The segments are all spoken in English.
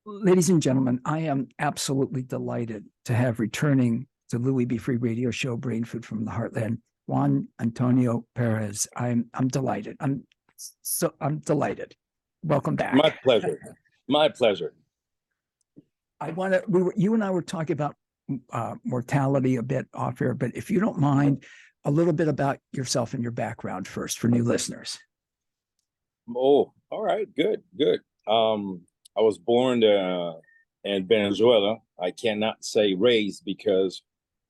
Ladies and gentlemen, I am absolutely delighted to have returning to Louis B. Free Radio Show, Brain Food from the Heartland, Juan Antonio Perez. I'm delighted. I'm delighted. Welcome My back. pleasure. My pleasure. You and I were talking about mortality a bit off air, but if you don't mind, a little bit about yourself and your background first for new listeners. Oh, all right. Good, good. I was born in Venezuela. I cannot say raised because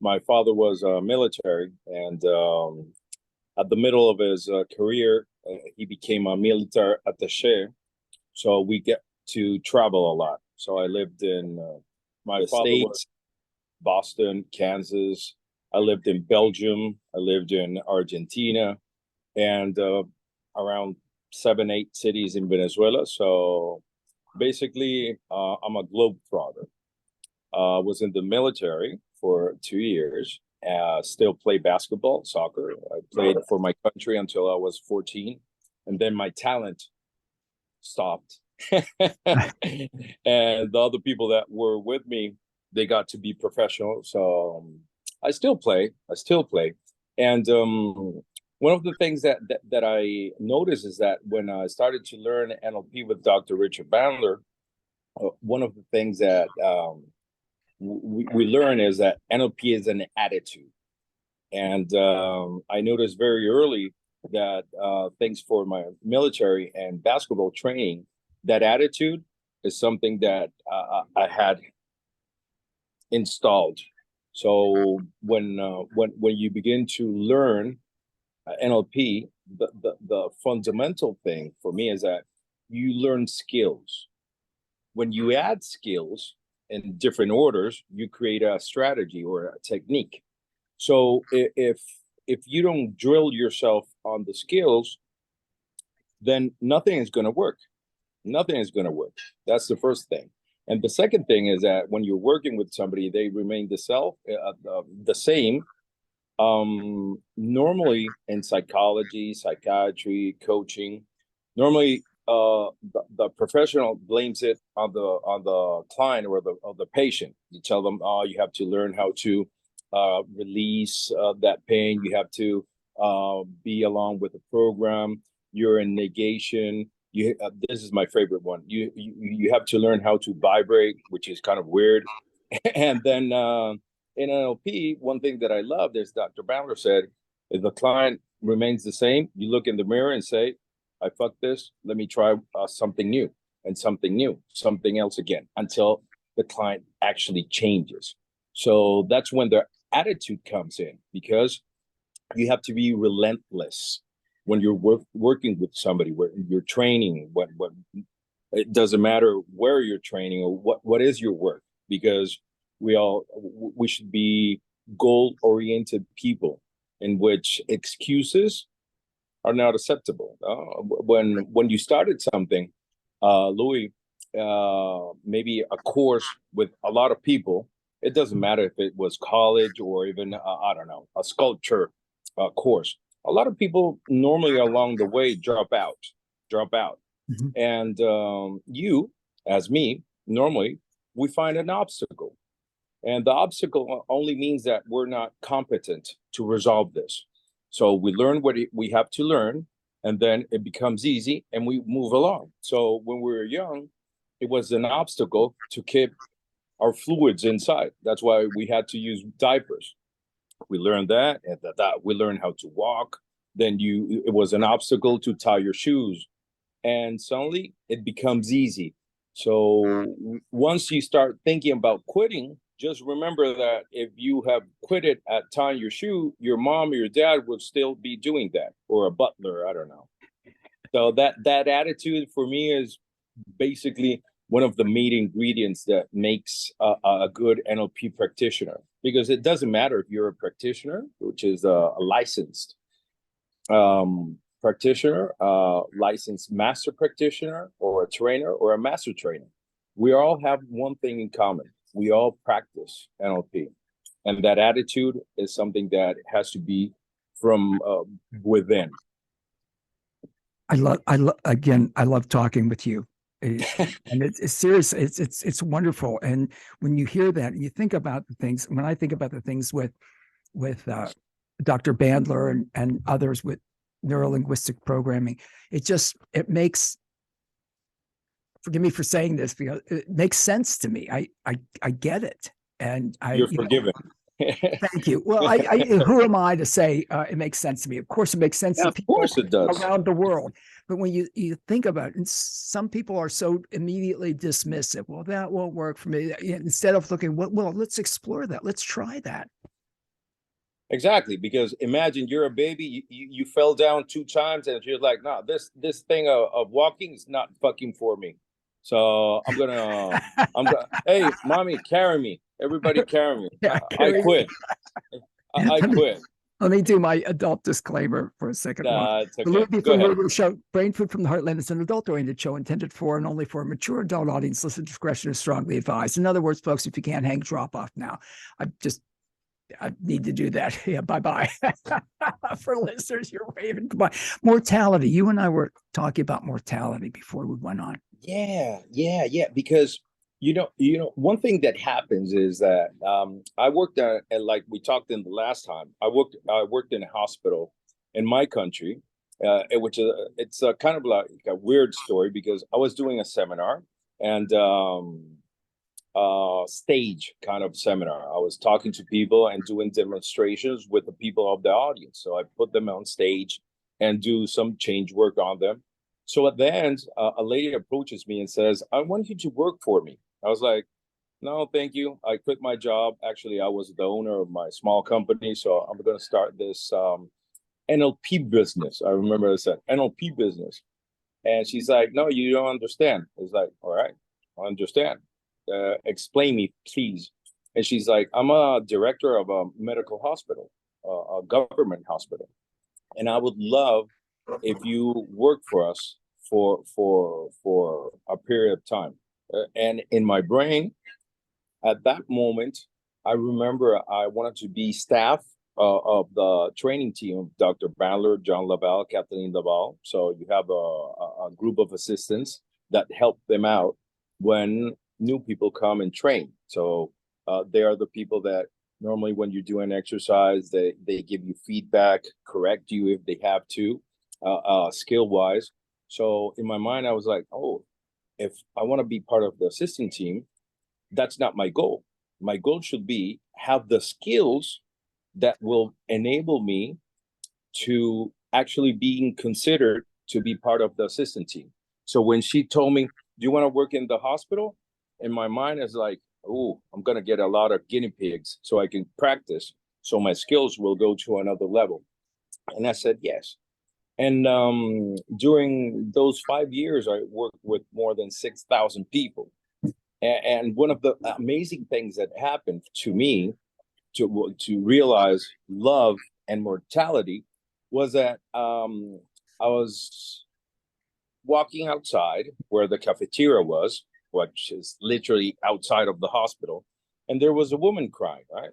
my father was military, and at the middle of his career, he became a military attaché. So we get to travel a lot. So I lived in my states, Boston, Kansas. I lived in Belgium. I lived in Argentina, and around 7, 8 cities in Venezuela. So basically, I'm a globetrotter. Was in the military for 2 years. Still play basketball, soccer. I played for my country until I was 14, and then my talent stopped. And the other people that were with me, they got to be professional. So I still play. And one of the things that I noticed is that when I started to learn NLP with Dr. Richard Bandler, one of the things that we learn is that NLP is an attitude. And I noticed very early that thanks for my military and basketball training, that attitude is something that I had installed. So when you begin to learn NLP, the fundamental thing for me is that you learn skills. When you add skills in different orders, you create a strategy or a technique. So if you don't drill yourself on the skills, then nothing is going to work. Nothing is going to work. That's the first thing. And the second thing is that when you're working with somebody, they remain the same. Normally in psychology, psychiatry, coaching, normally the professional blames it on the client or the patient. You tell them, oh, you have to learn how to release that pain. You have to be along with the program. You're in negation. This is my favorite one. You have to learn how to vibrate, which is kind of weird. And then in NLP, one thing that I love is Dr. Bandler said, if the client remains the same, you look in the mirror and say, I fucked this. Let me try something new, something else again, until the client actually changes. So that's when the attitude comes in, because you have to be relentless when you're working with somebody, where you're training. What it doesn't matter where you're training or what is your work, because we should be goal-oriented people in which excuses are not acceptable. When you started something, Louis, maybe a course with a lot of people, it doesn't matter if it was college or even I don't know, a sculpture course. A lot of people normally along the way drop out. Mm-hmm. And you, as me, normally we find an obstacle. And the obstacle only means that we're not competent to resolve this. So we learn what we have to learn, and then it becomes easy and we move along. So when we were young, it was an obstacle to keep our fluids inside. That's why we had to use diapers. We learned that, and that we learned how to walk. Then it was an obstacle to tie your shoes, and suddenly it becomes easy. So once you start thinking about quitting, just remember that if you have quitted at tying your shoe, your mom or your dad will still be doing that, or a butler, I don't know. So that attitude for me is basically one of the main ingredients that makes a good NLP practitioner, because it doesn't matter if you're a practitioner, which is a licensed practitioner, licensed master practitioner, or a trainer, or a master trainer. We all have one thing in common. We all practice NLP. And that attitude is something that has to be from within. I love talking with you. And it's serious. It's wonderful. And when you hear that, you think about the things. When I think about the things with Dr. Bandler and others with neurolinguistic programming, it makes, forgive me for saying this, because it makes sense to me. I get it. And You're forgiven. Thank you. Well, who am I to say it makes sense to me? Of course, it makes sense to Of people course it does. around the world. But when you think about it, and some people are so immediately dismissive. Well, that won't work for me. Instead of looking, well, let's explore that. Let's try that. Exactly, because imagine you're a baby, you fell down 2 times, and you're like, no, this thing of walking is not fucking for me. So I'm gonna, hey, mommy, carry me. Everybody carry me. Yeah, I quit. I quit. Let me do my adult disclaimer for a second. It's The okay. Louis B. Go ahead. Radio Show, Brain Food from the Heartland, is an adult-oriented show intended for and only for a mature adult audience. Listener discretion is strongly advised. In other words, folks, if you can't hang, drop off now. I need to do that. Yeah, bye-bye. For listeners, you're waving goodbye. Mortality. You and I were talking about mortality before we went on. Yeah. Because one thing that happens is that I worked at, and like we talked in the last time, I worked in a hospital in my country, which it's a kind of like a weird story because I was doing a seminar and stage kind of seminar. I was talking to people and doing demonstrations with the people of the audience. So I put them on stage and do some change work on them. So at the end, a lady approaches me and says, I want you to work for me. I was like, no, thank you. I quit my job. Actually, I was the owner of my small company. So I'm going to start this NLP business. I remember I said NLP business. And she's like, no, you don't understand. It's like, all right, I understand. Explain me, please. And she's like, I'm a director of a medical hospital, a government hospital. And I would love if you work for us for a period of time. And in my brain, at that moment, I remember I wanted to be staff of the training team of Dr. Bandler, John Laval, Kathleen Laval. So you have a group of assistants that help them out when new people come and train. So they are the people that normally when you do an exercise, they give you feedback, correct you if they have to, skill-wise. So in my mind, I was like, oh, if I want to be part of the assistant team, that's not my goal. My goal should be have the skills that will enable me to actually being considered to be part of the assistant team. So when she told me, do you want to work in the hospital? In my mind is like, oh, I'm going to get a lot of guinea pigs so I can practice. So my skills will go to another level. And I said, yes. And during those 5 years, I worked with more than 6,000 people. And one of the amazing things that happened to me to realize love and mortality was that I was walking outside where the cafeteria was, which is literally outside of the hospital, and there was a woman crying, right?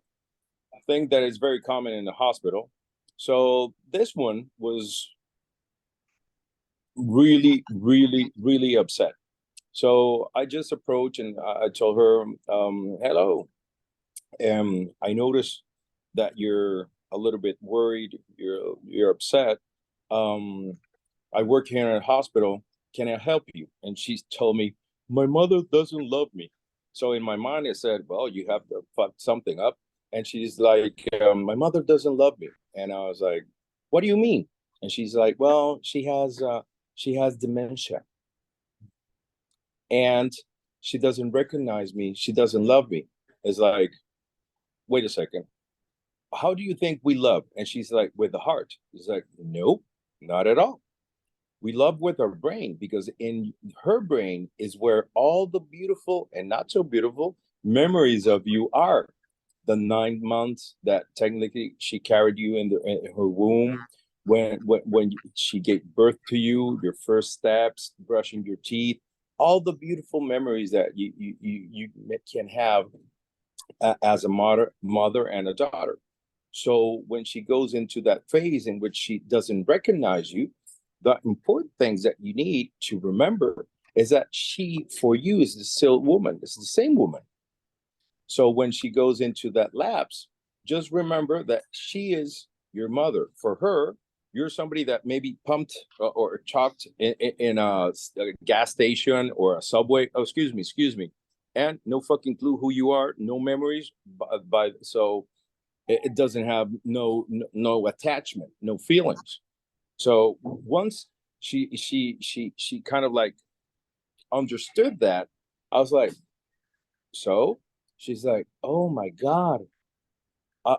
A thing that is very common in the hospital. So this one was really, really, really upset. So I just approached and I told her, hello. I noticed that you're a little bit worried, you're upset. I work here in a hospital. Can I help you? And she told me, my mother doesn't love me. So in my mind, I said, well, you have to fuck something up. And she's like, my mother doesn't love me. And I was like, what do you mean? And she's like, well, she has dementia. And she doesn't recognize me. She doesn't love me. It's like, wait a second. How do you think we love? And she's like, with the heart. It's like, nope, not at all. We love with our brain because in her brain is where all the beautiful and not so beautiful memories of you are. The 9 months that technically she carried you in her womb, when she gave birth to you, your first steps, brushing your teeth, all the beautiful memories that you can have as a mother and a daughter. So when she goes into that phase in which she doesn't recognize you, the important things that you need to remember is that she, for you, is the still woman. It's the same woman. So when she goes into that lapse, just remember that she is your mother. For her, you're somebody that maybe pumped or chalked in a gas station or a subway. Oh, excuse me. And no fucking clue who you are, no memories. So it doesn't have no attachment, no feelings. So once she kind of like understood that, I was like, so she's like, oh my God,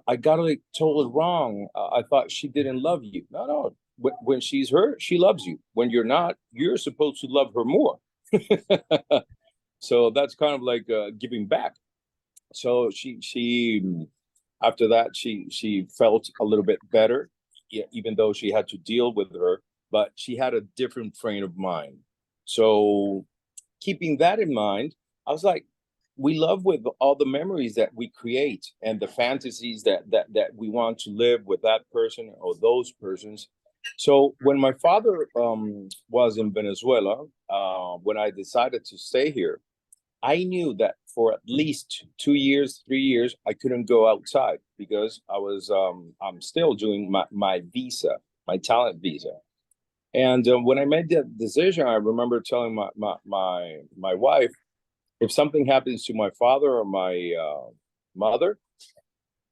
I got it told wrong. I thought she didn't love you. No. When she's hurt, she loves you. When you're not, you're supposed to love her more. So that's kind of like giving back. So she after that she felt a little bit better, even though she had to deal with her, but she had a different frame of mind. So keeping that in mind, I was like, we love with all the memories that we create and the fantasies that we want to live with that person or those persons. So when my father was in Venezuela, when I decided to stay here, I knew that for at least 2 years, 3 years, I couldn't go outside because I'm still doing my visa, my talent visa. And when I made that decision, I remember telling my wife, if something happens to my father or my mother,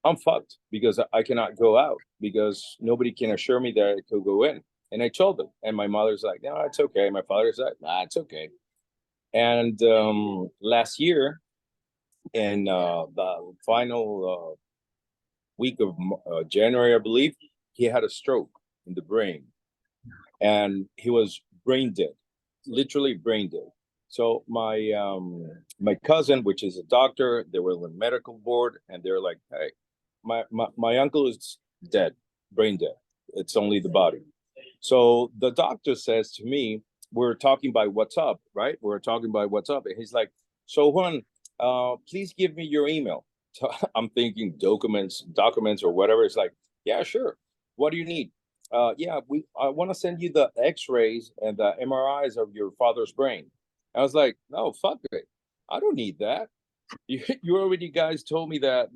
I'm fucked because I cannot go out because nobody can assure me that I could go in. And I told them, and my mother's like, no, it's okay. My father's like, nah, it's okay. And last year, in the final week of January, I believe, he had a stroke in the brain, and he was brain dead, literally brain dead. So my cousin, which is a doctor, they were on the medical board, and they're like, "Hey, my uncle is dead, brain dead. It's only the body." So the doctor says to me, we're talking by WhatsApp, right? We're talking by WhatsApp. And he's like, so Juan, please give me your email. So I'm thinking documents or whatever. It's like, yeah, sure. What do you need? Yeah, I want to send you the x-rays and the MRIs of your father's brain. I was like, no, fuck it. I don't need that. You already guys told me that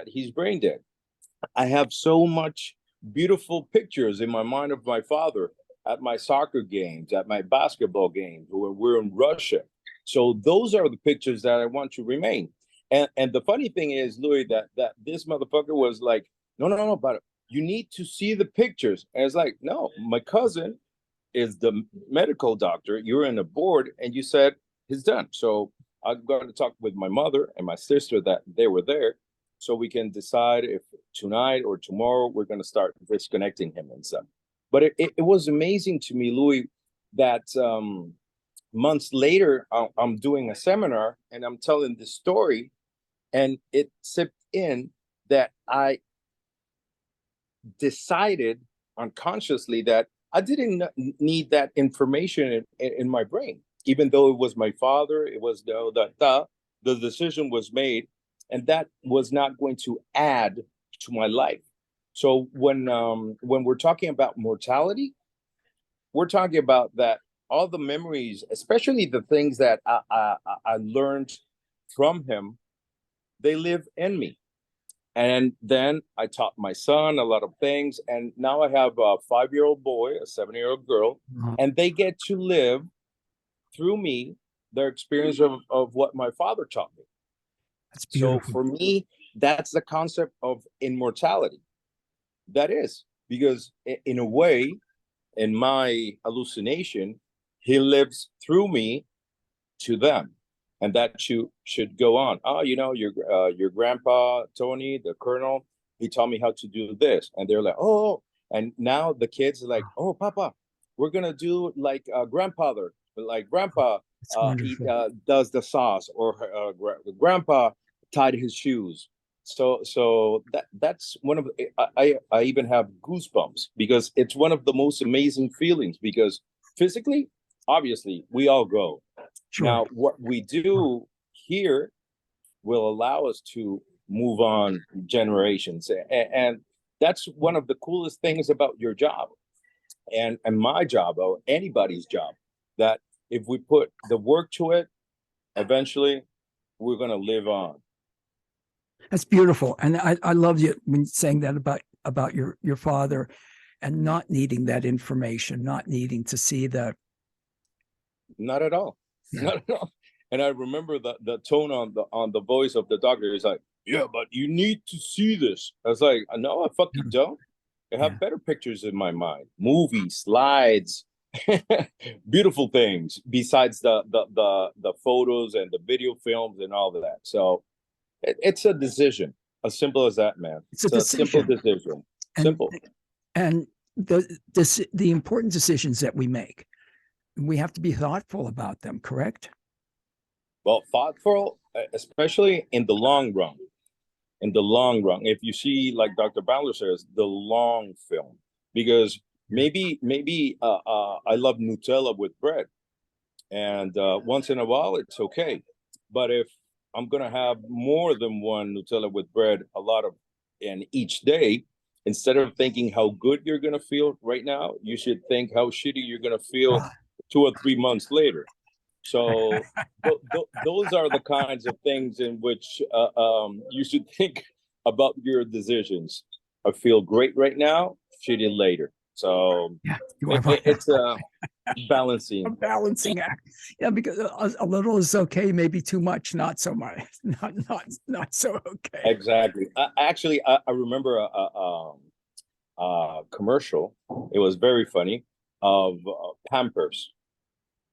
he's brain dead. I have so much beautiful pictures in my mind of my father at my soccer games, at my basketball games, when we're in Russia. So those are the pictures that I want to remain. And the funny thing is, Louis, that this motherfucker was like, no, but you need to see the pictures. And it's like, no, my cousin is the medical doctor. You're in a board, and you said it's done. So I'm going to talk with my mother and my sister that they were there, so we can decide if tonight or tomorrow we're going to start disconnecting him and stuff. But it was amazing to me, Louis, that months later, I'm doing a seminar and I'm telling this story, and it sipped in that I decided unconsciously that I didn't need that information in my brain, even though it was my father. It was the decision was made, and that was not going to add to my life. So when we're talking about mortality, we're talking about that all the memories, especially the things that I learned from him, they live in me. And then I taught my son a lot of things. And now I have a 5-year-old boy, a 7-year-old girl, and they get to live through me their experience of what my father taught me. That's So beautiful. for me, that's the concept of immortality. That is, because in a way, in my hallucination, he lives through me to them, and that should go on. Oh, your grandpa Tony, the colonel, he taught me how to do this, and they're like, oh, and now the kids are like, oh, Papa, we're gonna do like grandfather, like grandpa It's wonderful. does the sauce, or grandpa tied his shoes. So that's one of I even have goosebumps because it's one of the most amazing feelings, because physically, obviously, we all go. Sure. Now, what we do here will allow us to move on generations. And that's one of the coolest things about your job and my job, or anybody's job, that if we put the work to it, eventually we're going to live on. That's beautiful. And I love you when saying that about your father and not needing that information, not needing to see the. Not at all. Yeah. Not at all. And I remember the tone on the voice of the doctor is like, yeah, but you need to see this. I was like, no, I fucking don't. I have better pictures in my mind, movies, slides, beautiful things besides the photos and the video films and all of that. So it's a decision, as simple as that, man. It's a simple decision. Simple. And the important decisions that we make, we have to be thoughtful about them, correct? Well, thoughtful, especially in the long run. In the long run, if you see, like Dr. Bowler says, the long film, because maybe I love Nutella with bread, and once in a while it's okay, but if I'm gonna have more than one Nutella with bread, a lot of, and each day, instead of thinking how good you're gonna feel right now, you should think how shitty you're gonna feel 2 or 3 months later. So those are the kinds of things in which you should think about your decisions. I feel great right now, shitty later. So it's a balancing. A balancing act. Yeah, because a little is okay, maybe too much, not so much, not so okay. Exactly. Actually, I remember a commercial. It was very funny, of Pampers.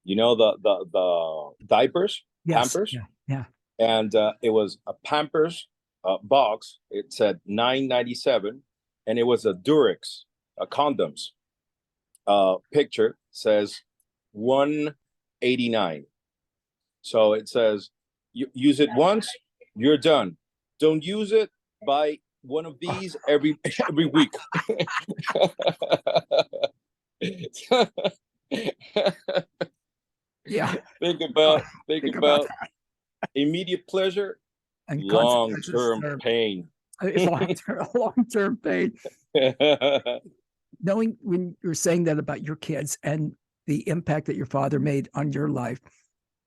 You know, the diapers, Yes. Pampers, Yeah. and it was a Pampers box. It said $9.97, and it was a Durex, condoms. Picture says 189. So it says, you use it once, you're done. Don't use it. Buy one of these every week. Yeah. Think about immediate pleasure and long-term pain. Long-term pain. Knowing when you're saying that about your kids and the impact that your father made on your life,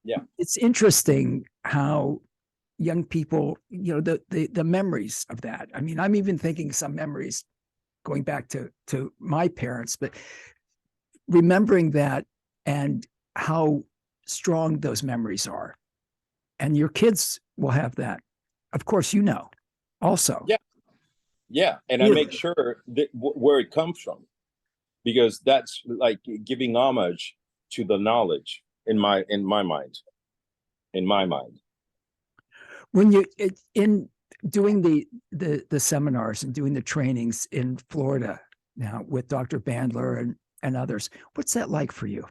yeah, it's interesting how young people, the memories of that. I mean, I'm even thinking some memories going back to my parents, but remembering that and how strong those memories are. And your kids will have that. Of course, also. Yeah. Yeah. And I make sure that where it comes from, because that's like giving homage to the knowledge in my mind. When you in doing the seminars and doing the trainings in Florida now with Dr. Bandler and others, what's that like for you?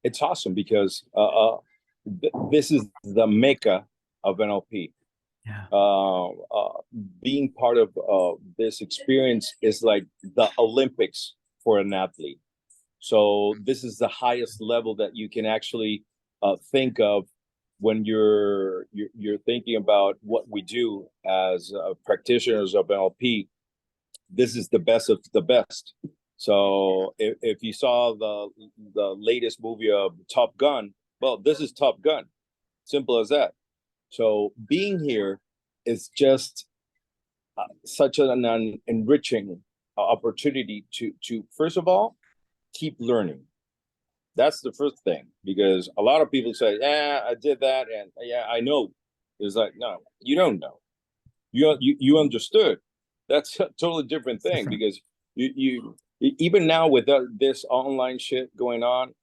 It's awesome because this is the mecca of NLP. Yeah. Being part of this experience is like the Olympics for an athlete. So this is the highest level that you can actually think of when you're thinking about what we do as practitioners of NLP. This is the best of the best. So if you saw the latest movie of Top Gun, well, this is Top Gun. Simple as that. So being here is just such an enriching opportunity to first of all keep learning. That's the first thing, because a lot of people say, "Yeah, I did that, and yeah, I know." It's like, no, you don't know. You understood. That's a totally different thing, because you even now with this online shit going on,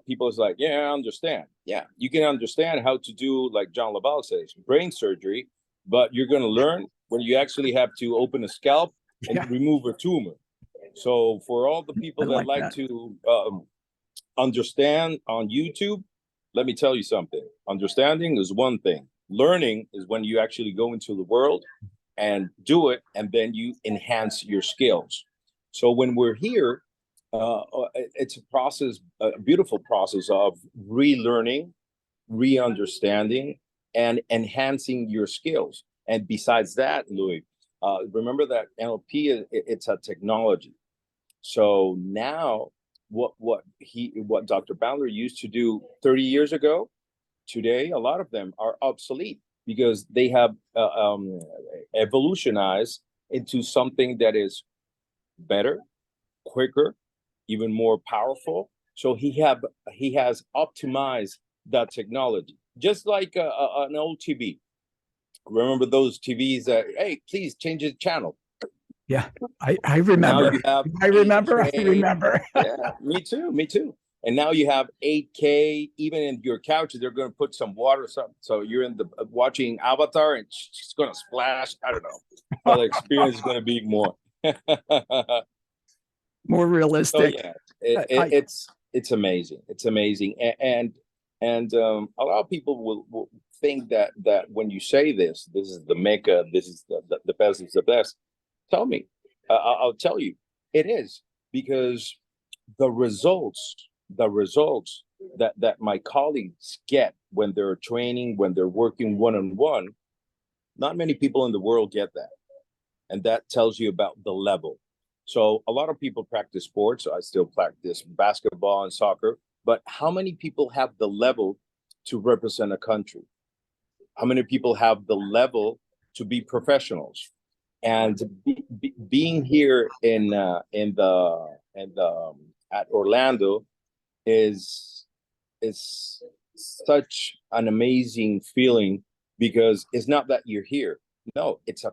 people's like, yeah, I understand. Yeah, you can understand how to do, like John Laval says, brain surgery, but you're going to learn when you actually have to open a scalp and remove a tumor. So for all the people that like to understand on YouTube, let me tell you something. Understanding is one thing. Learning is when you actually go into the world and do it, and then you enhance your skills. So when we're here, it's a process, a beautiful process of relearning, re-understanding, and enhancing your skills. And besides that, Louis, remember that NLP, it's a technology. So now what Dr. Bandler used to do 30 years ago, today a lot of them are obsolete because they have evolutionized into something that is better, quicker, even more powerful. So he has optimized that technology, just like an old TV. Remember those TVs that, hey, please change the channel. Yeah, I remember. Now you have I remember. 8K. I remember. Yeah, me too. And now you have 8K. Even in your couch, they're going to put some water, something. So you're in the watching Avatar, and she's going to splash. I don't know, but the experience is going to be more. More So realistic. yeah, I, it's amazing. It's amazing, and a lot of people will think that when you say this is the mecca, this is the best, is the best. Tell me, I'll tell you, it is, because the results that my colleagues get when they're training, when they're working one-on-one, not many people in the world get that, and that tells you about the level. So a lot of people practice sports. I still practice basketball and soccer, but how many people have the level to represent a country? How many people have the level to be professionals? And being here at Orlando is such an amazing feeling, because it's not that you're here. No, it's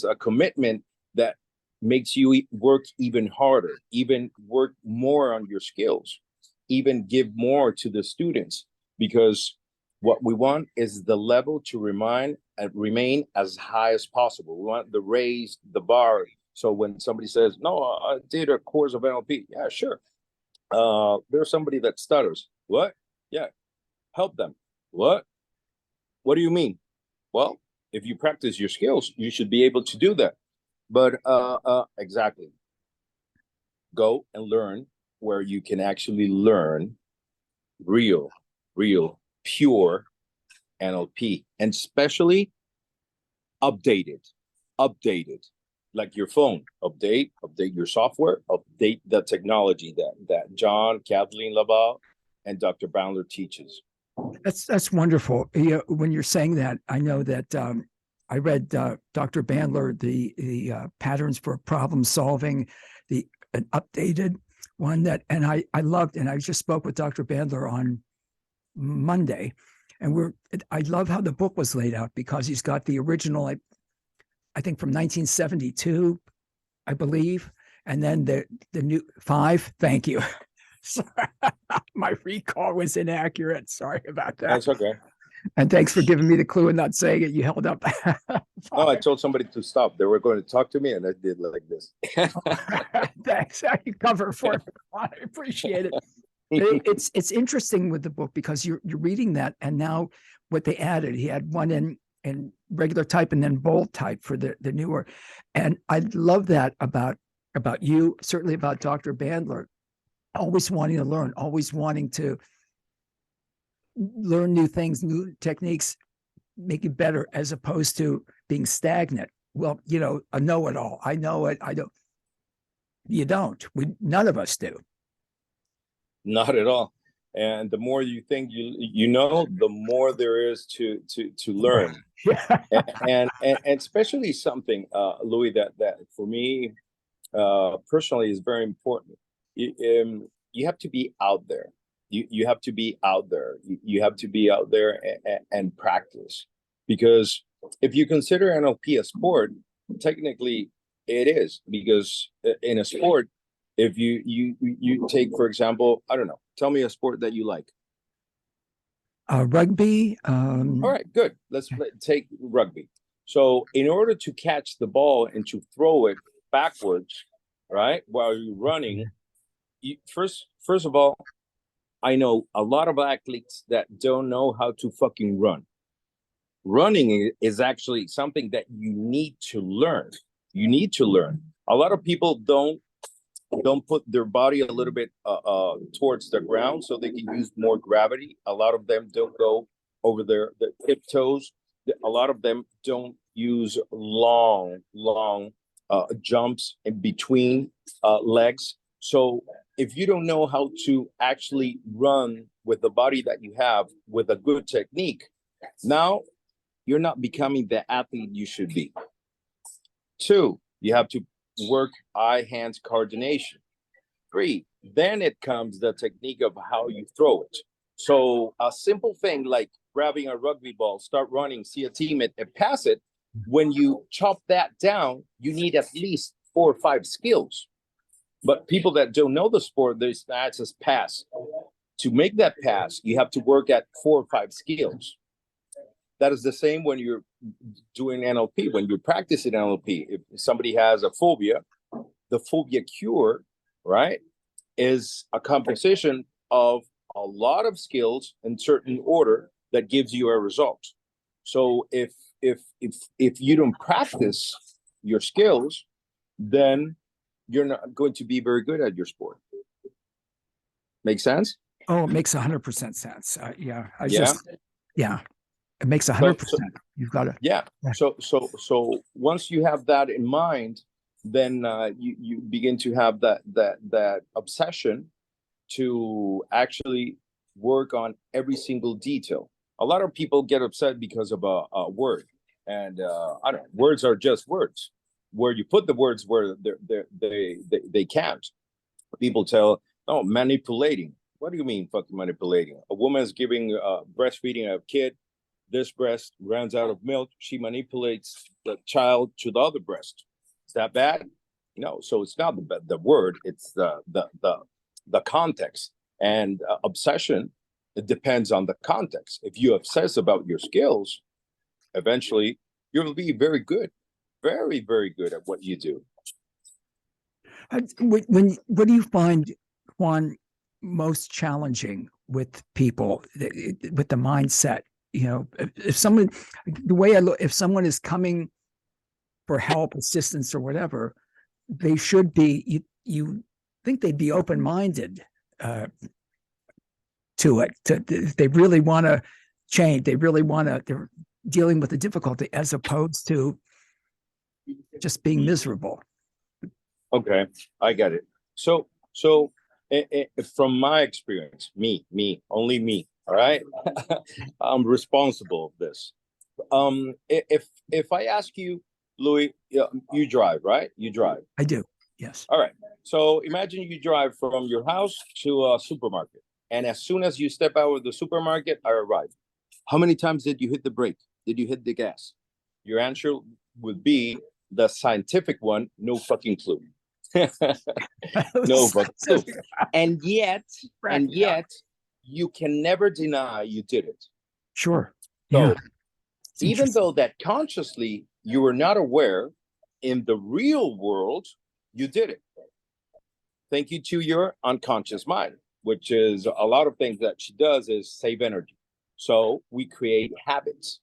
a commitment that makes you work even harder, even work more on your skills, even give more to the students, because what we want is the level to remain as high as possible. We want to raise the bar. So when somebody says, no, I did a course of NLP. Yeah, sure. There's somebody that stutters. What? Yeah. Help them. What? What do you mean? Well, if you practice your skills, you should be able to do that. But exactly. Go and learn where you can actually learn real, pure NLP, and especially updated, like your phone. Update your software, update the technology that John, Kathleen Laval, and Dr. Bandler teaches. that's wonderful. When you're saying that, I know that I read Dr. Bandler, the patterns for problem solving, an updated one and I loved, and I just spoke with Dr. Bandler on Monday, and I love how the book was laid out, because he's got the original, I think from 1972, I believe, and then the new 5. Thank you. Sorry, my recall was inaccurate. Sorry about that. That's okay. And thanks for giving me the clue and not saying it. You held up. Oh, I told somebody to stop. They were going to talk to me, and I did like this. Thanks. You cover for it. I appreciate it. It's interesting with the book, because you're reading that, and now what they added, he had one in regular type and then bold type for the newer, and I love that about you, certainly about Dr. Bandler, always wanting to learn, always wanting to learn new things, new techniques, make it better, as opposed to being stagnant. Well, a know-it-all. I know it. I don't. You don't. None of us do. Not at all. And the more you think you know, the more there is to learn. Yeah. and especially something, Louis, that for me personally is very important. You have to be out there. You have to be out there. You have to be out there and practice, because if you consider NLP a sport, technically it is, because in a sport, if you take, for example, I don't know, tell me a sport that you like. Rugby. All right, good. Let's take rugby. So in order to catch the ball and to throw it backwards, right, while you're running, first of all, I know a lot of athletes that don't know how to fucking run. Running is actually something that you need to learn. You need to learn. A lot of people don't put their body a little bit towards the ground so they can use more gravity. A lot of them don't go over their tiptoes. A lot of them don't use long jumps in between legs. So if you don't know how to actually run with the body that you have with a good technique, now you're not becoming the athlete you should be. Two, you have to work eye-hands coordination. Three, then it comes the technique of how you throw it. So a simple thing like grabbing a rugby ball, start running, see a teammate and pass it. When you chop that down, you need at least 4 or 5 skills. But people that don't know the sport, they just pass. To make that pass, you have to work at 4 or 5 skills. That is the same when you're doing NLP, when you're practicing NLP. If somebody has a phobia, the phobia cure, right, is a composition of a lot of skills in certain order that gives you a result. So if you don't practice your skills, then you're not going to be very good at your sport. Make sense? Oh, it makes 100% sense. Yeah, Yeah. It makes 100%. You've got to. Yeah. So once you have that in mind, then you begin to have that obsession to actually work on every single detail. A lot of people get upset because of a word, and I don't know, words are just words. Where you put the words where they can't. People tell, oh, manipulating. What do you mean fucking manipulating? A woman's giving breastfeeding a kid. This breast runs out of milk. She manipulates the child to the other breast. Is that bad? No. So it's not the word. It's the context. And obsession, it depends on the context. If you obsess about your skills, eventually you'll be very good, very, very good at what you do. What do you find, Juan, most challenging with people, with the mindset? You know, if someone, the way I look, if someone is coming for help, assistance, or whatever, they should be, you think they'd be open-minded to it. They really want to change. They really want to, they're dealing with the difficulty as opposed to just being miserable. Okay, I get it. So from my experience, only me, all right? I'm responsible of this. If I ask you, Louis, you drive, right? You drive. I do, yes. All right. So imagine you drive from your house to a supermarket. And as soon as you step out of the supermarket, I arrive. How many times did you hit the brake? Did you hit the gas? Your answer would be the scientific one, no fucking clue. No fucking clue. And yet, you can never deny you did it. Sure. So even though that consciously you were not aware, in the real world, you did it. Thank you to your unconscious mind, which is a lot of things that she does is save energy. So we create habits.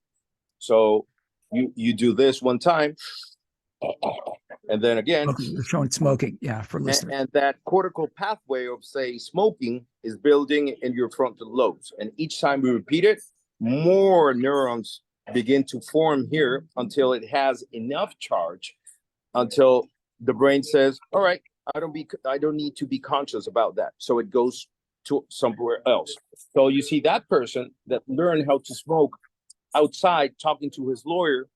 So you do this one time, and then again. Okay, you're showing smoking, yeah, for listeners. And that cortical pathway of, say, smoking is building in your frontal lobes. And each time we repeat it, more neurons begin to form here until it has enough charge, until the brain says, all right, I don't need to be conscious about that. So it goes to somewhere else. So you see that person that learned how to smoke outside, talking to his lawyer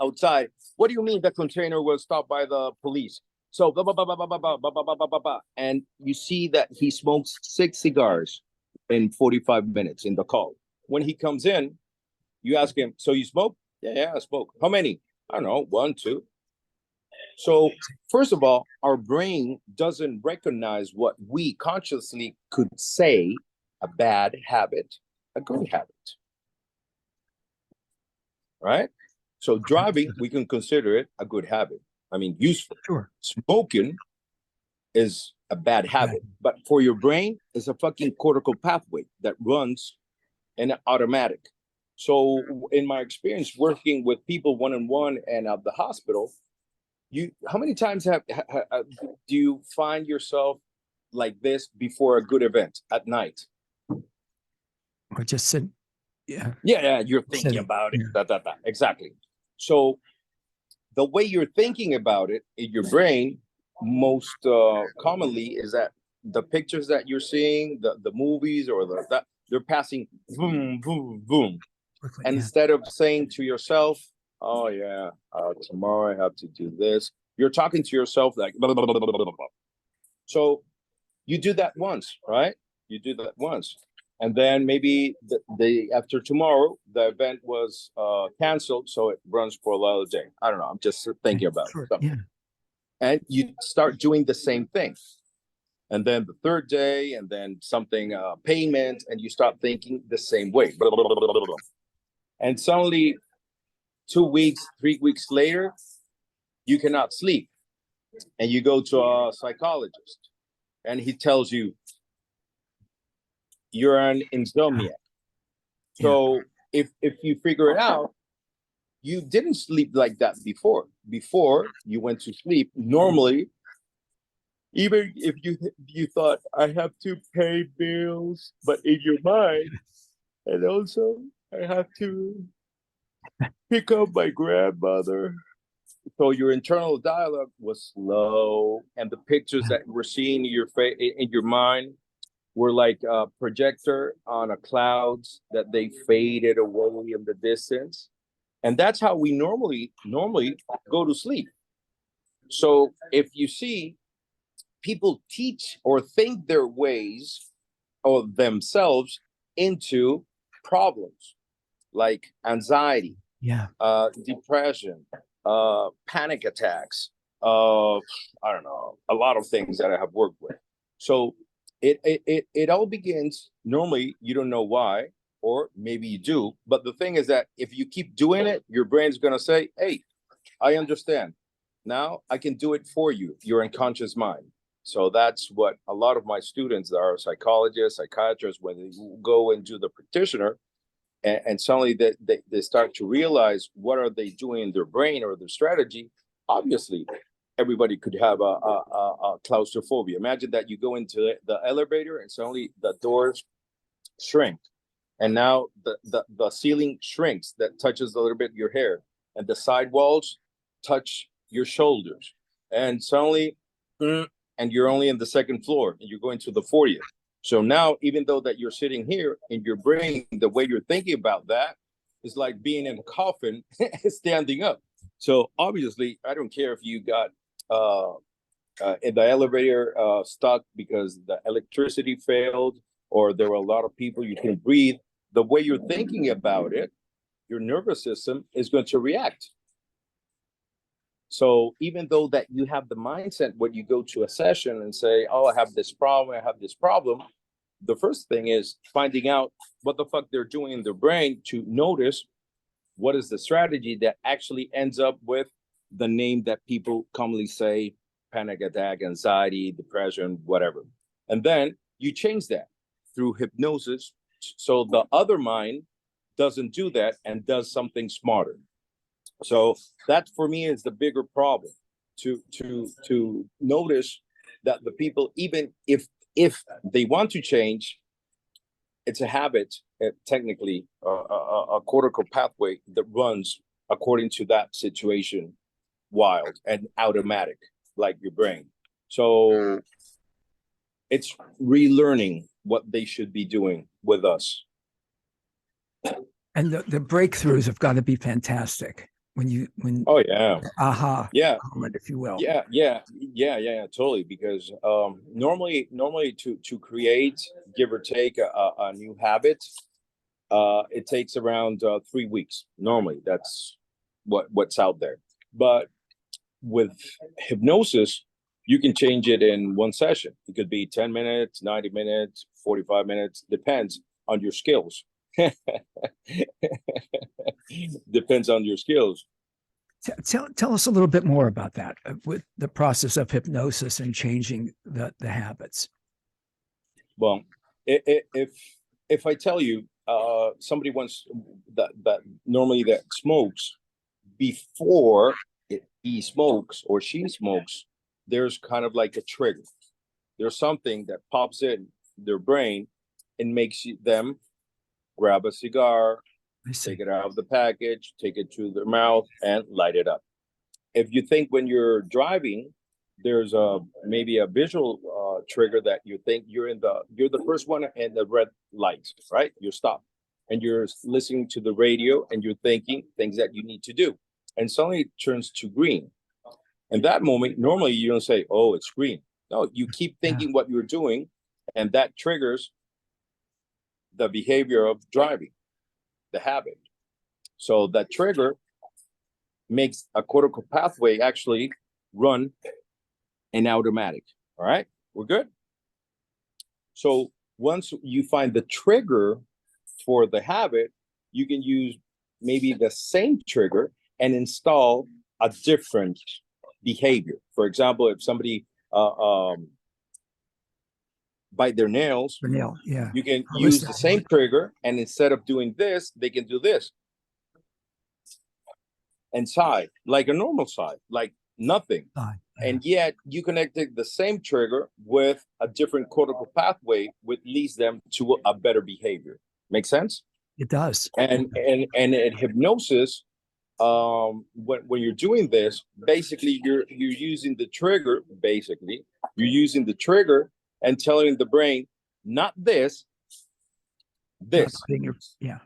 outside. What do you mean the container was stopped by the police? So blah, blah, blah, blah, blah, blah, blah, blah, blah, blah, blah, blah. And you see that he smokes 6 cigars in 45 minutes in the call. When he comes in, you ask him, so you smoke? Yeah, I smoke. How many? I don't know, 1, 2. So first of all, our brain doesn't recognize what we consciously could say a bad habit, a good habit. Right? So driving, we can consider it a good habit. I mean, useful. Sure. Smoking is a bad habit, but for your brain, it's a fucking cortical pathway that runs in automatic. So in my experience working with people one-on-one and at the hospital, how many times do you find yourself like this before a good event at night? Or just sit, yeah, you're thinking about it. Exactly. So the way you're thinking about it in your brain most commonly is that the pictures that you're seeing, the movies or that they're passing boom, boom, boom. Quickly, And yeah. instead of saying to yourself, oh yeah, tomorrow I have to do this, you're talking to yourself like blah, blah, blah, blah, blah, blah. So you do that once, right? You do that once. And then maybe the after tomorrow, the event was canceled, so it runs for a little day. I don't know. I'm just thinking about Sure. something. Yeah. And you start doing the same thing. And then the third day, and then something payment, and you start thinking the same way. Blah, blah, blah, blah, blah, blah. And suddenly 2 weeks, 3 weeks later, you cannot sleep. And you go to a psychologist, and he tells you you're an insomniac. So if you figure it out, you didn't sleep like that before. Before you went to sleep, normally, even if you thought I have to pay bills, but in your mind, and also I have to pick up my grandmother. So your internal dialogue was slow, and the pictures that we're seeing in your face in your mind were like a projector on a clouds that they faded away in the distance. And that's how we normally go to sleep. So if you see people teach or think their ways or themselves into problems like anxiety, Yeah. depression, panic attacks, I don't know, a lot of things that I have worked with. So it all begins normally, you don't know why, or maybe you do, but the thing is that if you keep doing it, your brain's going to say, hey, I understand, now I can do it for you, your unconscious mind. So that's what a lot of my students that are psychologists, psychiatrists, when they go and do the practitioner, and suddenly they start to realize what are they doing in their brain or their strategy. Obviously everybody could have a claustrophobia. Imagine that you go into the elevator and suddenly the doors shrink, and now the ceiling shrinks, that touches a little bit your hair, and the side walls touch your shoulders, and suddenly and you're only in the second floor and you're going to the 40th. So now, even though that you're sitting here in your brain, the way you're thinking about that is like being in a coffin standing up. So obviously, I don't care if you got in the elevator stuck because the electricity failed, or there were a lot of people, you can breathe. The way you're thinking about it, your nervous system is going to react. So even though that you have the mindset when you go to a session and say, oh, I have this problem, the first thing is finding out what the fuck they're doing in their brain to notice what is the strategy that actually ends up with the name that people commonly say, panic attack, anxiety, depression, whatever. And then you change that through hypnosis, so the other mind doesn't do that and does something smarter. So that for me is the bigger problem, to notice that the people, even if they want to change, it's a habit, technically a cortical pathway that runs according to that situation, wild and automatic, like your brain. So it's relearning what they should be doing with us. And the breakthroughs have got to be fantastic when Oh yeah, aha yeah, moment, if you will. yeah, totally. Because normally to create, give or take, a new habit, it takes around 3 weeks. Normally, that's what's out there. But with hypnosis, you can change it in one session. It could be 10 minutes, 90 minutes, 45 minutes, depends on your skills. Depends on your skills. Tell us a little bit more about that, with the process of hypnosis and changing the habits. Well, if I tell you somebody wants that normally that smokes, before he smokes or she smokes, there's kind of like a trigger. There's something that pops in their brain and makes them grab a cigar, take it out of the package, take it to their mouth, and light it up. If you think when you're driving, there's a maybe a visual trigger that you think you're the first one in the red lights, right? You stop and you're listening to the radio and you're thinking things that you need to do, and suddenly it turns to green. And that moment, normally you don't say, "Oh, it's green." No, you keep thinking what you're doing, and that triggers the behavior of driving, the habit. So that trigger makes a cortical pathway actually run in automatic. All right, we're good. So once you find the trigger for the habit, you can use maybe the same trigger and install a different behavior. For example, if somebody bite their nails, you can use the same trigger, and instead of doing this, they can do this and sigh like a normal sigh, like nothing. And yet you connected the same trigger with a different cortical pathway, which leads them to a better behavior. Make sense? It does. And in hypnosis, when you're doing this, basically you're using the trigger. Basically, you're using the trigger and telling the brain, not this. Yeah.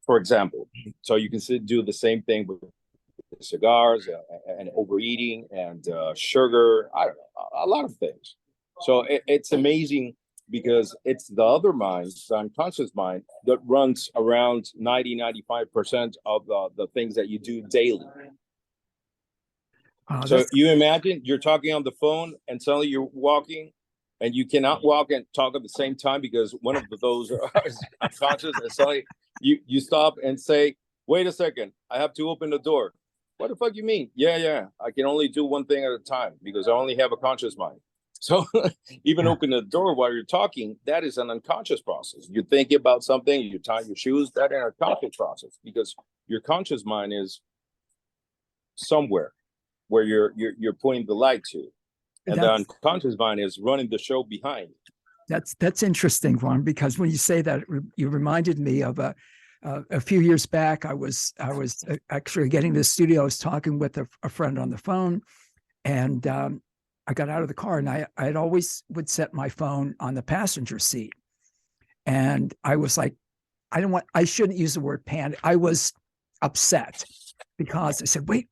For example, so you can do the same thing with cigars and overeating and sugar. I don't know, a lot of things. So it's amazing because it's the other mind, the unconscious mind, that runs around 95% of the things that you do daily. So you imagine you're talking on the phone and suddenly you're walking, and you cannot walk and talk at the same time because one of those is unconscious, and suddenly you stop and say, "Wait a second, I have to open the door." What the fuck you mean? Yeah, I can only do one thing at a time because I only have a conscious mind. So even open the door while you're talking, that is an unconscious process. You're thinking about something, you tie your shoes, that is a conscious process because your conscious mind is somewhere where you're pointing the light to. And the unconscious mind is running the show behind. That's interesting, Juan, because when you say that, you reminded me of a few years back. I was actually getting to the studio. I was talking with a friend on the phone, and I got out of the car, and I'd always would set my phone on the passenger seat, and I was like, I shouldn't use the word panic. I was upset because I said, wait.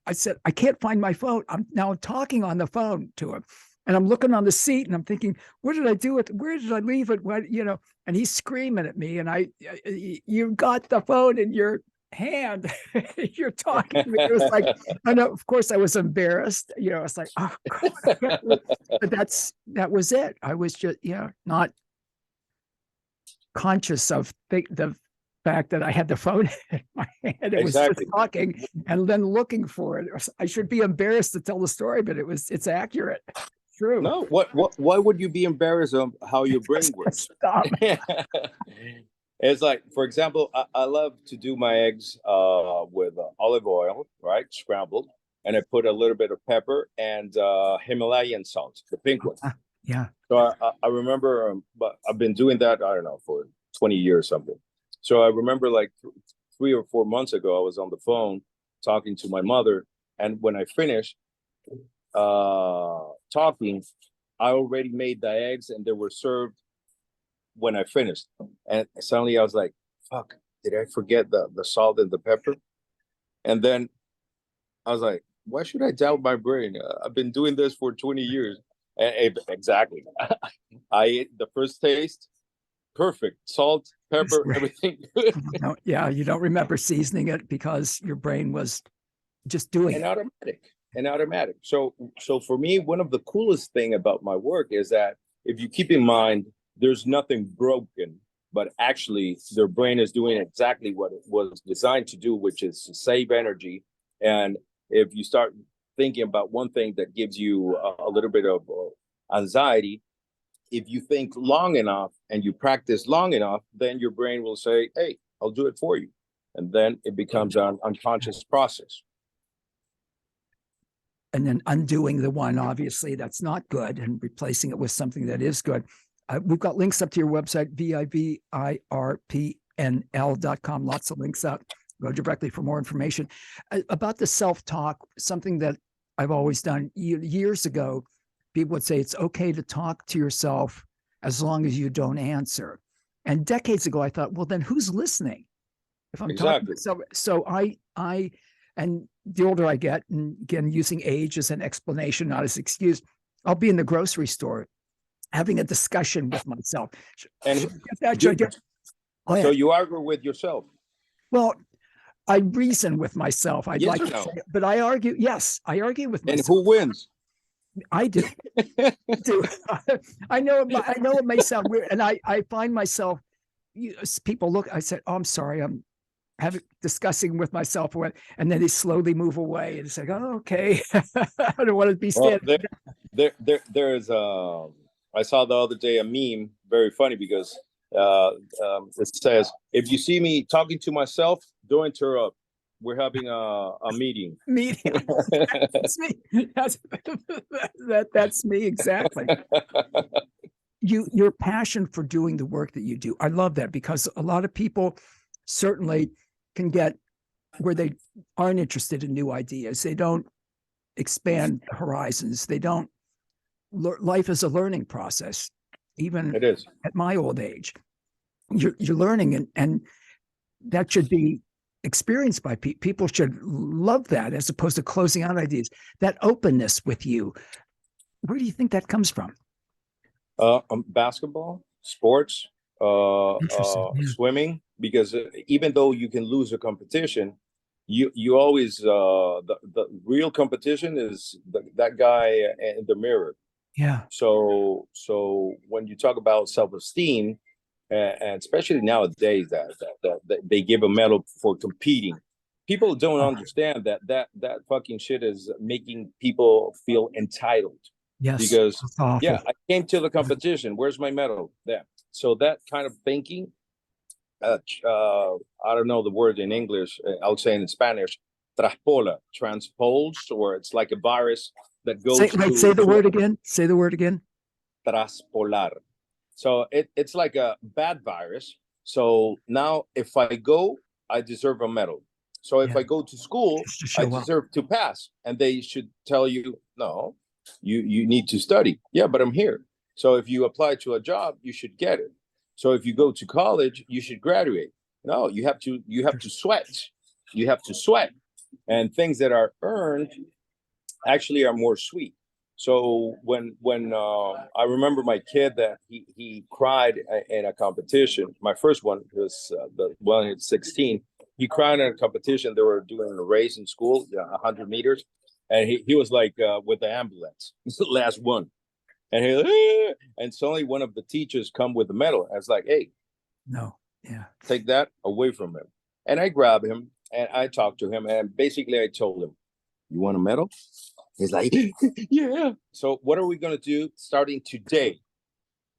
I said, I can't find my phone. I'm now talking on the phone to him, and I'm looking on the seat, and I'm thinking, where did I do it? Where did I leave it? What, and he's screaming at me, and you got the phone in your hand. You're talking to me. It was like, I know, of course I was embarrassed. It's like, oh, God. But that was it. I was just, not conscious of the fact that I had the phone in my hand. It was just talking and then looking for it. I should be embarrassed to tell the story, but it's accurate. True. No, why would you be embarrassed of how your brain works? Stop. It's like, for example, I love to do my eggs with olive oil, right? Scrambled. And I put a little bit of pepper and Himalayan salt, the pink one. Yeah. So I remember, but I've been doing that, I don't know, for 20 years something. So I remember like 3 or 4 months ago, I was on the phone talking to my mother. And when I finished talking, I already made the eggs and they were served when I finished. And suddenly I was like, fuck, did I forget the salt and the pepper? And then I was like, why should I doubt my brain? I've been doing this for 20 years. Exactly. I ate the first taste. Perfect. Salt, pepper, everything good. You don't remember seasoning it because your brain was just doing it. Automatic. So for me, one of the coolest thing about my work is that if you keep in mind, there's nothing broken, but actually their brain is doing exactly what it was designed to do, which is to save energy. And if you start thinking about one thing that gives you a little bit of anxiety, if you think long enough and you practice long enough, then your brain will say, hey, I'll do it for you. And then it becomes an unconscious process. And then undoing the one, obviously, that's not good, and replacing it with something that is good. We've got links up to your website, VIVIRPNL.com. Lots of links up. Go directly for more information. About the self-talk, something that I've always done. Years ago, people would say it's okay to talk to yourself as long as you don't answer. And decades ago, I thought, well, then who's listening? If I'm talking, so I, and the older I get, and again, using age as an explanation, not as excuse, I'll be in the grocery store having a discussion with myself. And so you argue with yourself. Well, I reason with myself. I'd yes like to say, but I argue. Yes, I argue with myself. And who wins? I do. I do. I know. I know it may sound weird, and I find myself. People look. I said, "Oh, I'm sorry. I'm discussing with myself," and then they slowly move away, and it's like, "Oh, okay." I don't want to be standing. There's I saw the other day a meme, very funny, because it says, "If you see me talking to myself, don't interrupt. We're having a meeting." That's me. That's me exactly. Your passion for doing the work that you do, I love that, because a lot of people certainly can get where they aren't interested in new ideas. They don't expand horizons. They don't. Life is a learning process. Even it is at my old age, you're learning, and that should be experienced by people. People should love that, as opposed to closing out ideas. That openness with you, where do you think that comes from? Basketball, sports, swimming, because even though you can lose a competition, you always the real competition is that guy in the mirror. Yeah. So when you talk about self-esteem, and especially nowadays that they give a medal for competing, people don't understand that fucking shit is making people feel entitled. Yes. Because yeah, I came to the competition. Where's my medal? There. So that kind of thinking, I don't know the word in English. I'll say in Spanish, transpose, or it's like a virus that goes. Say the word again. Say the word again. Traspolar. So it's like a bad virus. So now if I go, I deserve a medal. So if I go to school, I deserve to pass. And they should tell you, no, you need to study. Yeah, but I'm here. So if you apply to a job, you should get it. So if you go to college, you should graduate. No, you have to sweat. You have to sweat. And things that are earned actually are more sweet. So when I remember my kid that he cried in a competition. My first one was the one at 16. He cried in a competition. They were doing a race in school, 100 meters. And he was like with the ambulance, it's the last one. And and suddenly one of the teachers come with the medal. I was like, hey, no, yeah, take that away from him. And I grab him and I talked to him. And basically I told him, you want a medal? He's like, yeah. So what are we going to do starting today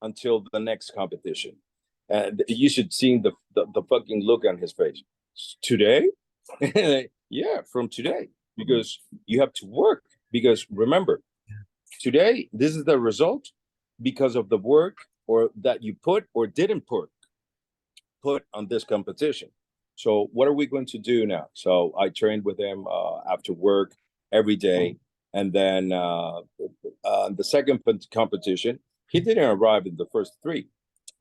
until the next competition? And you should see the fucking look on his face. Today? Yeah, from today. Because you have to work. Because remember, today, this is the result because of the work or that you put or didn't put on this competition. So what are we going to do now? So I trained with him after work every day. And then the second competition, he didn't arrive in the first three,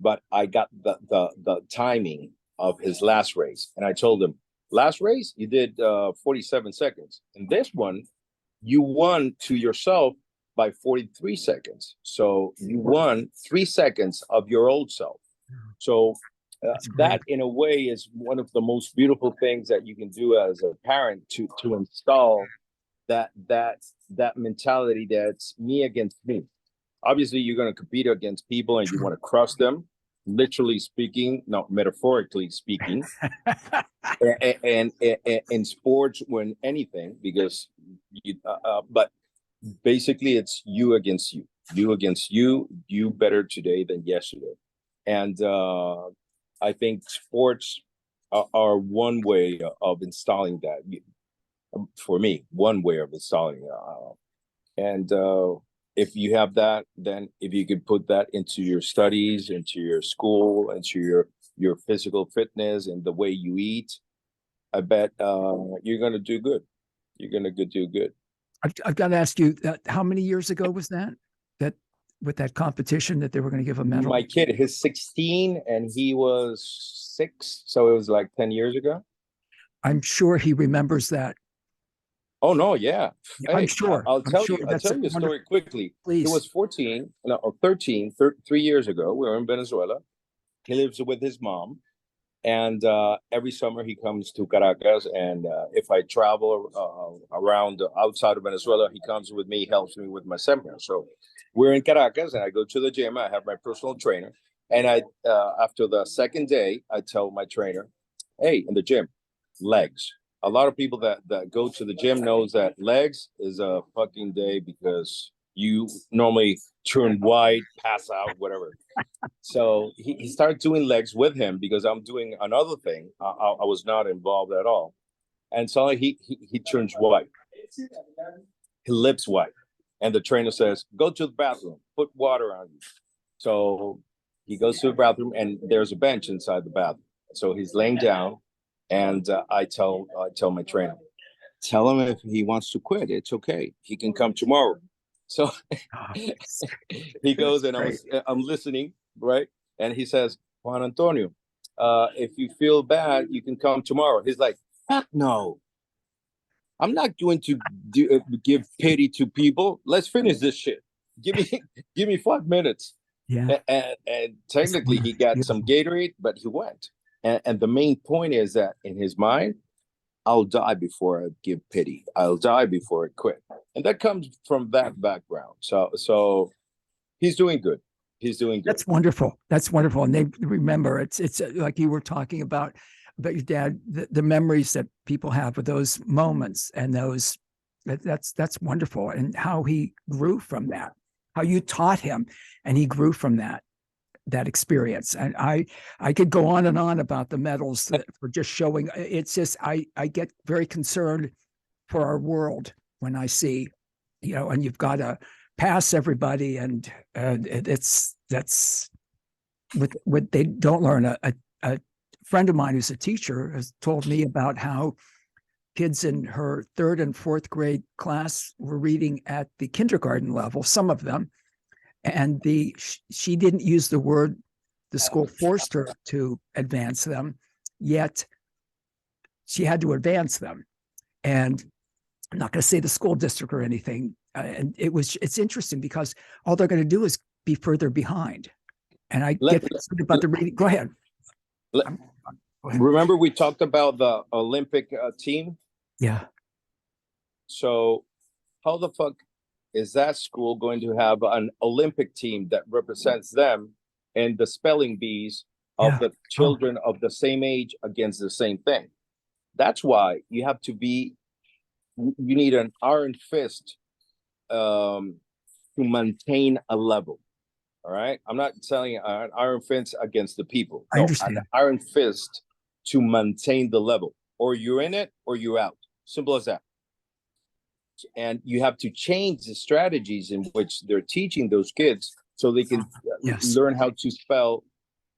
but I got the timing of his last race. And I told him, last race, you did 47 seconds. And this one, you won to yourself by 43 seconds. So you won 3 seconds of your old self. So that in a way is one of the most beautiful things that you can do as a parent to install that mentality that's me against me. Obviously, you're going to compete against people and you want to crush them, literally speaking, not metaphorically speaking. and in sports, when anything, because but basically it's you against you, you better today than yesterday. And I think sports are one way of installing that. For me, one way of installing and if you have that, then if you could put that into your studies, into your school, into your physical fitness and the way you eat, I bet you're going to do good. You're going to do good. I've got to ask you that, how many years ago was that? That with that competition that they were going to give a medal? My kid, he's 16 and he was 6, so it was like 10 years ago. I'm sure he remembers that. Oh no, yeah. I'm Hey, sure. I'll I'm tell sure. you. I'll That's tell you a story quickly. He Please. was 14, no, or 13, 3 years ago. We were in Venezuela. He lives with his mom, and every summer he comes to Caracas. And if I travel around outside of Venezuela, he comes with me, helps me with my seminar. So we're in Caracas, and I go to the gym. I have my personal trainer, and I after the second day, I tell my trainer, "Hey, in the gym, legs." A lot of people that go to the gym knows that legs is a fucking day because you normally turn white, pass out, whatever. So he started doing legs with him because I'm doing another thing. I was not involved at all. And so he turns white. He lips white. And the trainer says, go to the bathroom, put water on you. So he goes to the bathroom and there's a bench inside the bathroom. So he's laying down and I tell my trainer, tell him if he wants to quit, it's okay. He can come tomorrow. So he goes and I'm listening, right? And he says, Juan Antonio, if you feel bad, you can come tomorrow. He's like, heck no. I'm not going to give pity to people. Let's finish this shit. Give me 5 minutes. Yeah. And technically he got some Gatorade, but he went. And the main point is that in his mind, I'll die before I give pity. I'll die before I quit. And that comes from that background. So he's doing good. He's doing good. That's wonderful. That's wonderful. And they remember it's like you were talking about your dad, the memories that people have with those moments and that's wonderful. And how he grew from that, how you taught him and he grew from that experience. And I could go on and on about the medals that for just showing. It's just, I get very concerned for our world when I see, and you've got to pass everybody. And that's what they don't learn. A friend of mine who's a teacher has told me about how kids in her 3rd and 4th grade class were reading at the kindergarten level, some of them, and she didn't use the word, the school forced her to advance them, yet she had to advance them. And I'm not going to say the school district or anything. And it's interesting because all they're going to do is be further behind. And I get about the reading. Go ahead. Remember we talked about the Olympic team? Yeah. So how the fuck is that school going to have an Olympic team that represents them and the spelling bees of the children of the same age against the same thing? That's why you need an iron fist to maintain a level. All right. I'm not telling an iron fist against the people. I understand. An iron fist to maintain the level. Or you're in it or you're out. Simple as that. And you have to change the strategies in which they're teaching those kids so they can learn how to spell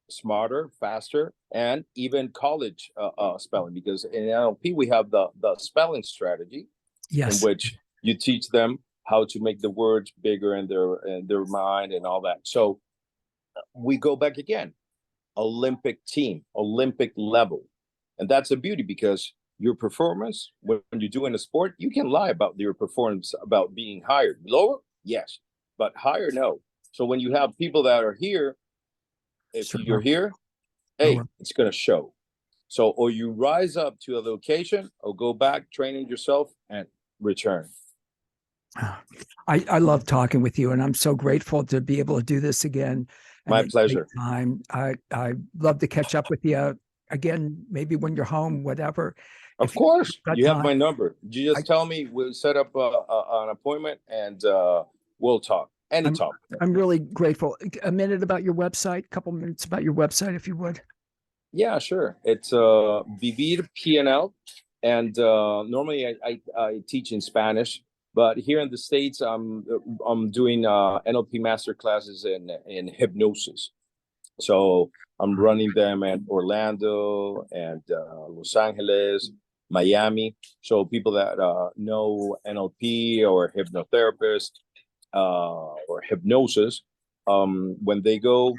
smarter, faster, and even college spelling. Because in NLP, we have the spelling strategy in which you teach them how to make the words bigger in their mind and all that. So we go back again, Olympic team, Olympic level. And that's a beauty because your performance, when you're doing a sport, you can lie about your performance, about being higher. Lower, yes, but higher, no. So when you have people that are here, if you're here, hey, it's going to show. So, or you rise up to a location or go back, training yourself and return. I love talking with you and I'm so grateful to be able to do this again. My pleasure. I love to catch up with you again, maybe when you're home, whatever. Of course, you have my number. You just tell me, we'll set up an appointment and we'll talk anytime. I'm really grateful. A minute about your website, a couple minutes about your website, if you would. Yeah, sure. It's Vivir PNL. And normally I teach in Spanish, but here in the States, I'm doing NLP master classes in hypnosis. So I'm running them at Orlando and Los Angeles Miami. So people that know NLP or hypnotherapist or hypnosis, when they go,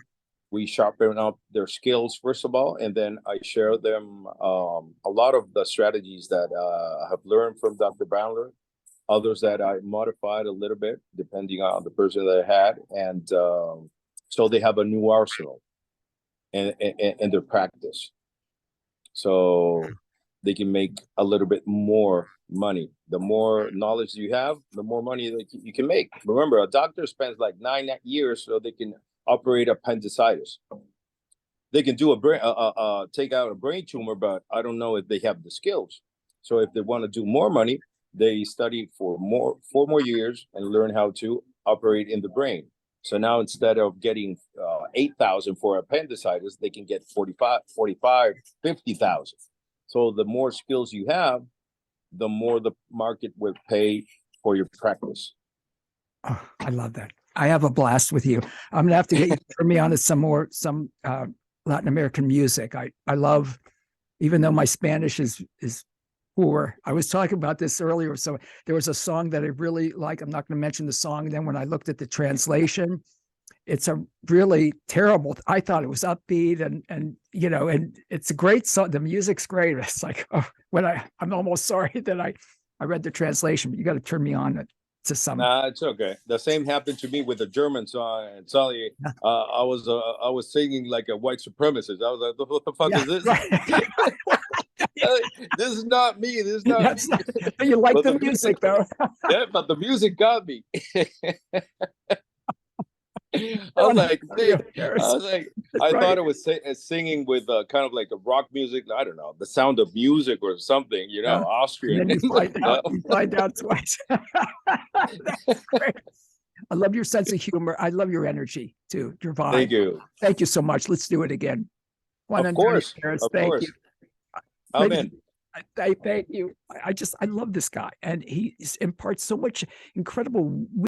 we sharpen up their skills first of all, and then I share them a lot of the strategies that I have learned from Dr. Brownler, others that I modified a little bit depending on the person that I had, and so they have a new arsenal in their practice, so they can make a little bit more money. The more knowledge you have, the more money that you can make. Remember, a doctor spends like 9 years so they can operate appendicitis. They can do a brain, take out a brain tumor, but I don't know if they have the skills. So if they want to do more money, they study for 4 more years and learn how to operate in the brain. So now instead of getting 8,000 for appendicitis, they can get 45, 50,000. So the more skills you have, the more the market will pay for your practice. Oh, I love that. I have a blast with you. I'm gonna have to get you to turn me on to some Latin American music. I love, even though my Spanish is poor. I was talking about this earlier. So there was a song that I really like. I'm not going to mention the song. And then when I looked at the translation, it's a really terrible. I thought it was upbeat and you know, and it's a great song. The music's great. It's like, oh, when I'm almost sorry that I read the translation, but you got to turn me on to some. Nah, it's okay. The same happened to me with the German song. And suddenly, I was singing like a white supremacist. I was like, what the fuck is this? Right. This is not me. This is not me. But you like but the music though. Yeah, but the music got me. I was like, I thought it was singing with kind of like a rock music. I don't know, The Sound of Music or something, you know, Austrian. And then you find out twice. I love your sense of humor. I love your energy too, your vibe. Thank you. Thank you so much. Let's do it again. Juan, of course. Pérez, of thank course. you. Amen. I thank you. I love this guy, and he imparts so much incredible